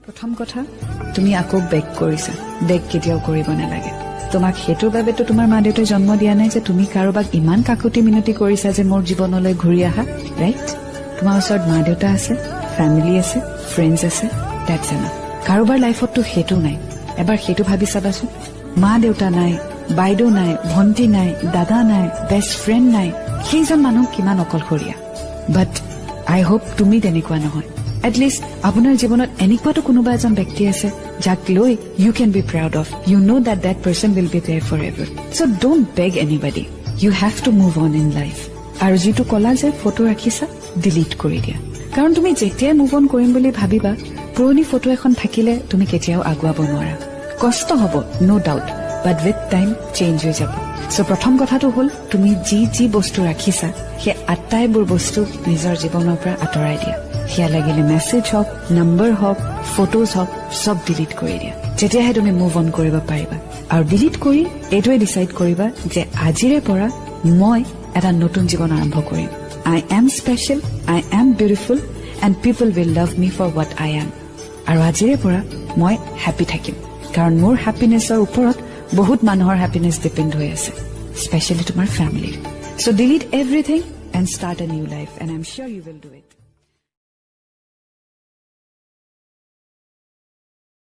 প্ৰথম কথা তুমি আকৌ বেক কৰিছা বেক কেতিয়াও কৰিব নালাগে তোমাক হেতুৰ বাবে তো তোমাৰ মা দেউতাই জন্ম দিয়া নাই যে তুমি কাৰোবাক ইমান কাকুতি মিনতি কৰিছা যে মোৰ জীৱনলৈ ঘূৰি আহা ৰাইট তোমাৰ ওচৰত মা দেউতা আছে ফ্যামিলি আছে ফ্ৰেণ্ডছ আছে দ্যাটছ এনাফ কাৰোবাৰ লাইফত তো হেতু নাই এবাৰ হেতু ভাবি চাবাচোন মা দেউতা নাই বাইদেউ নাই ভন্টি নাই দাদা নাই বেষ্ট ফ্ৰেণ্ড নাই সেইজন মানুহ কিমান অকলশৰীয়া বাট আই হোপ তুমি তেনেকুৱা নহয় এটলিষ্ট আপোনাৰ জীৱনত এনেকুৱাটো কোনোবা এজন ব্যক্তি আছে যাক লৈ you can be proud of you know that that person will be there forever so don't beg anybody you have to move on in life আৰু যিটো কলা যে ফটো ৰাখিছা ডিলিট কৰি দিয়া কাৰণ তুমি যেতিয়াই মুভ অন কৰিম বুলি ভাবিবা পুৰণি ফটো এখন থাকিলে তুমি কেতিয়াও আগুৱাব নোৱাৰা কষ্ট হ'ব no doubt but with time change হৈ যাব সো প্ৰথম কথাটো হ'ল তুমি যি বস্তু ৰাখিছা সেই আটাইবোৰ বস্তু নিজৰ জীৱনৰ পৰা আঁতৰাই দিয়া সেয়া লাগিলে মেছেজ হওক নম্বৰ হওক ফটোজ হওক সব ডিলিট কৰি দিয়া যেতিয়াহে তুমি মুভ অন কৰিব পাৰিবা আৰু ডিলিট কৰি এইটোৱে ডিচাইড কৰিবা যে আজিৰে পৰা মই এটা নতুন জীৱন আৰম্ভ কৰিম I am special, I am beautiful and people will love me for what I am আৰু আজিৰে পৰা মই হ্যাপি থাকিম কাৰণ মোৰ হ্যাপিনেছৰ ওপৰত বহুত মানুহৰ হ্যাপিনেছ ডিপেন্ড হৈ আছে স্পেশালি তোমাৰ family so delete everything and start a new life and I'm sure you will do it